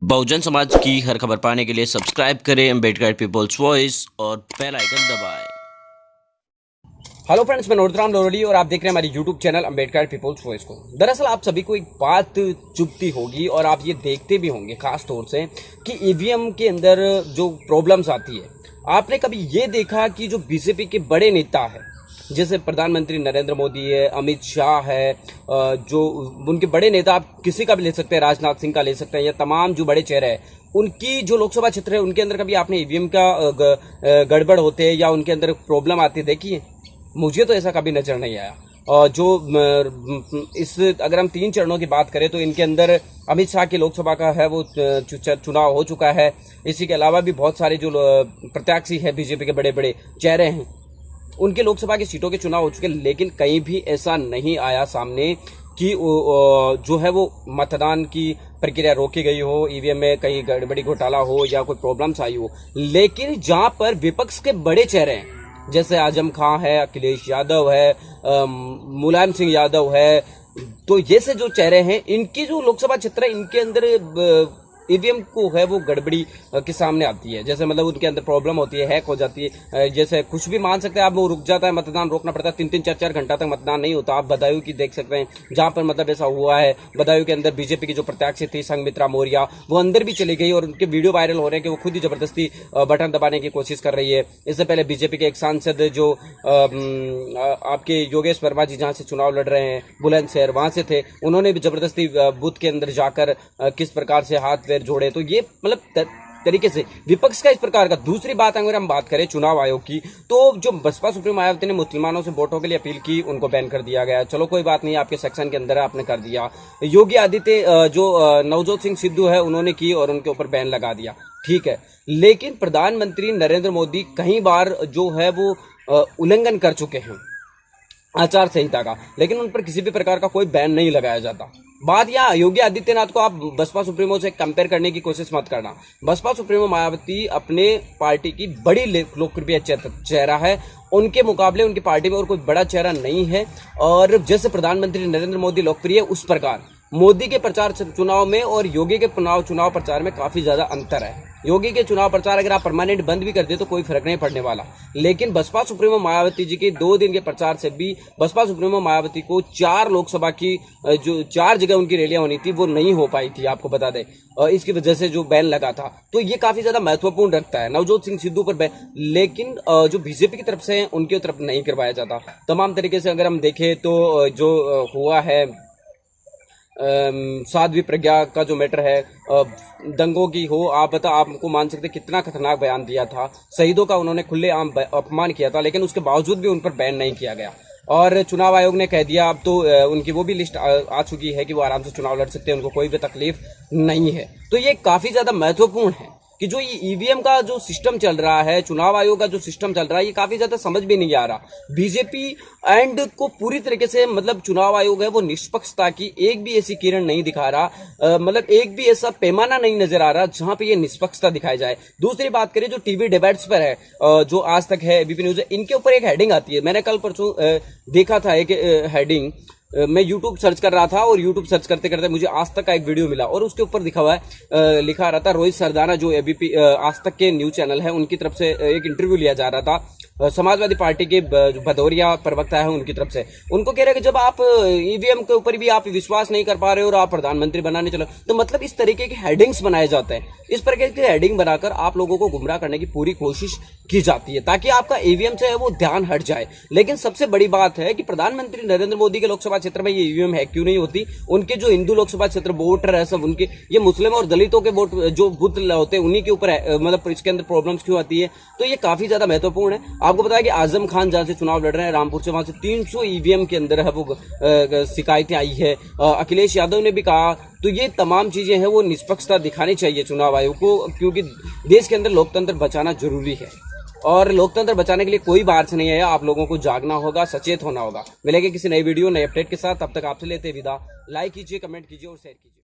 बहुजन समाज की हर खबर पाने के लिए सब्सक्राइब करें अम्बेडकर पीपल्स वॉइस और बेल आइकन दबाएं। हेलो फ्रेंड्स, मैं नोरतराम लोरडी और आप देख रहे हैं हमारी YouTube channel Ambedkar people's voice को। दरअसल आप सभी को एक बात चुभती होगी और आप ये देखते भी होंगे खास तौर से कि ईवीएम के अंदर जो प्रॉब्लम्स आती है। आपने कभी ये देखा कि जो बीजेपी के बड़े नेता है, जैसे प्रधानमंत्री नरेंद्र मोदी है, अमित शाह है, जो उनके बड़े नेता आप किसी का भी ले सकते हैं, राजनाथ सिंह का ले सकते हैं, या तमाम जो बड़े चेहरे हैं, उनकी जो लोकसभा क्षेत्र है उनके अंदर कभी आपने ईवीएम का गड़बड़ होते हैं या उनके अंदर प्रॉब्लम आती है देखी है? मुझे तो ऐसा कभी नजर नहीं आया। और जो इस अगर हम 3 चरणों की बात करें तो इनके अंदर अमित शाह की लोकसभा का है वो चुनाव हो चुका है। इसी के अलावा भी बहुत सारे जो प्रत्याशी है बीजेपी के बड़े बड़े चेहरे हैं, उनके लोकसभा की सीटों के चुनाव हो चुके, लेकिन कहीं भी ऐसा नहीं आया सामने कि जो है वो मतदान की प्रक्रिया रोकी गई हो, ईवीएम में कहीं गड़बड़ी घोटाला हो या कोई प्रॉब्लम्स आई हो। लेकिन जहां पर विपक्ष के बड़े चेहरे हैं, जैसे आजम खां है, अखिलेश यादव है, मुलायम सिंह यादव है, तो ये से जो चेहरे हैं, इनकी जो लोकसभा क्षेत्र है इनके अंदर ईवीएम को है वो गड़बड़ी के सामने आती है। जैसे मतलब उनके अंदर प्रॉब्लम होती है, हैक हो जाती है, जैसे कुछ भी मान सकते हैं आप, वो रुक जाता है, मतदान रोकना पड़ता है, 3-3 4-4 घंटा तक मतदान नहीं होता। आप बदायूं की देख सकते हैं जहां पर मतलब ऐसा हुआ है। बदायूं के अंदर बीजेपी की जो प्रत्याशी थी संघमित्रा मौर्य, वो अंदर भी चली गई और उनके वीडियो वायरल हो रहे हैं कि वो खुद ही जबरदस्ती बटन दबाने की कोशिश कर रही है। इससे पहले बीजेपी के एक सांसद जो आपके योगेश वर्मा जी जहां से चुनाव लड़ रहे हैं बुलंदशहर, वहां से थे, उन्होंने भी जबरदस्ती बूथ के अंदर जाकर किस प्रकार से हाथ पैर जोड़े। तो ये मतलब तरीके से विपक्ष का इस प्रकार का। दूसरी बात अगर हम बात करें चुनाव आयोग की, तो जो बसपा सुप्रीमो मायावती ने मुसलमानों से वोटों के लिए अपील की, उनको बैन कर दिया गया। चलो कोई बात नहीं, आपके सेक्शन के अंदर आपने कर दिया। योगी आदित्य जो नवजोत सिंह सिद्धू है उन्होंने की और उनके ऊपर बैन लगा दिया, ठीक है। लेकिन प्रधानमंत्री नरेंद्र मोदी कई बार जो है वो उल्लंघन कर चुके हैं आचार संहिता का, लेकिन उन पर किसी भी प्रकार का कोई बैन नहीं लगाया जाता। बात यहाँ योगी आदित्यनाथ को आप बसपा सुप्रीमो से कंपेयर करने की कोशिश मत करना। बसपा सुप्रीमो मायावती अपने पार्टी की बड़ी लोकप्रिय चेहरा है, उनके मुकाबले उनकी पार्टी में और कोई बड़ा चेहरा नहीं है। और जैसे प्रधानमंत्री नरेंद्र मोदी लोकप्रिय है, उस प्रकार मोदी के प्रचार चुनाव में और योगी के चुनाव प्रचार में काफी ज्यादा अंतर है। योगी के चुनाव प्रचार अगर आप परमानेंट बंद भी कर दे तो कोई फर्क नहीं पड़ने वाला, लेकिन बसपा सुप्रीमो मायावती जी के 2 दिन के प्रचार से भी बसपा सुप्रीमो मायावती को 4 लोकसभा की जो 4 जगह उनकी रैलियां होनी थी वो नहीं हो पाई थी, आपको बता दें, इसकी वजह से जो बैन लगा था। तो ये काफी ज्यादा महत्वपूर्ण रखता है नवजोत सिंह सिद्धू पर बैन, लेकिन जो बीजेपी की तरफ से उनकी तरफ नहीं करवाया जाता। तमाम तरीके से अगर हम देखें तो जो हुआ है साध्वी प्रज्ञा का जो मैटर है, दंगों की हो, आप आपको मान सकते कितना खतरनाक बयान दिया था, शहीदों का उन्होंने खुलेआम अपमान किया था, लेकिन उसके बावजूद भी उन पर बैन नहीं किया गया। और चुनाव आयोग ने कह दिया अब तो उनकी वो भी लिस्ट आ चुकी है कि वो आराम से चुनाव लड़ सकते हैं, उनको कोई भी तकलीफ नहीं है। तो ये काफी ज्यादा महत्वपूर्ण है कि जो ये ईवीएम का जो सिस्टम चल रहा है, चुनाव आयोग का जो सिस्टम चल रहा है, ये काफी ज्यादा समझ भी नहीं आ रहा। बीजेपी एंड को पूरी तरीके से मतलब चुनाव आयोग है वो निष्पक्षता की एक भी ऐसी किरण नहीं दिखा रहा, मतलब एक भी ऐसा पैमाना नहीं नजर आ रहा जहां पे ये निष्पक्षता दिखाई जाए। दूसरी बात करें जो टीवी डिबेट्स पर है, जो आज तक है, एबीपी न्यूज है, इनके ऊपर एक हेडिंग आती है। मैंने कल परसों देखा था एक हेडिंग, मैं YouTube सर्च कर रहा था और YouTube सर्च करते करते मुझे आज तक का एक वीडियो मिला और उसके ऊपर लिखा हुआ है, लिखा रहा था रोहित सरदाना जो एबीपी आज तक के न्यूज चैनल है उनकी तरफ से एक इंटरव्यू लिया जा रहा था। समाजवादी पार्टी के भदौरिया प्रवक्ता है उनकी तरफ से, उनको कह रहे हैं कि जब आप ईवीएम के ऊपर भी आप विश्वास नहीं कर पा रहे हो और आप प्रधानमंत्री बनाने चलो, तो मतलब इस तरीके के हेडिंग्स बनाए जाते हैं, इस प्रकार की हेडिंग बनाकर आप लोगों को गुमराह करने की पूरी कोशिश की जाती है ताकि आपका ईवीएम से है वो ध्यान हट जाए। लेकिन सबसे बड़ी बात है कि प्रधानमंत्री नरेंद्र मोदी के लोकसभा क्षेत्र में ये ईवीएम है क्यों नहीं होती, उनके जो हिंदू लोकसभा क्षेत्र वोटर है सब उनके, ये मुस्लिम और दलितों के वोट जो बूथ होते हैं उन्हीं के ऊपर मतलब इसके अंदर प्रॉब्लम्स क्यों आती है। तो ये काफी ज्यादा महत्वपूर्ण है। आपको पता है कि आजम खान जहां से चुनाव लड़ रहे हैं रामपुर से, वहां से 300 ईवीएम के अंदर है वो शिकायतें आई है। अखिलेश यादव ने भी कहा। तो ये तमाम चीजें हैं वो निष्पक्षता दिखानी चाहिए चुनाव आयोग को, क्योंकि देश के अंदर लोकतंत्र बचाना जरूरी है और लोकतंत्र बचाने के लिए कोई बाहर से नहीं है, आप लोगों को जागना होगा, सचेत होना होगा। मिलेंगे किसी नई वीडियो नए अपडेट के साथ, तब तक आपसे लेते विदा। लाइक कीजिए, कमेंट कीजिए और शेयर कीजिए।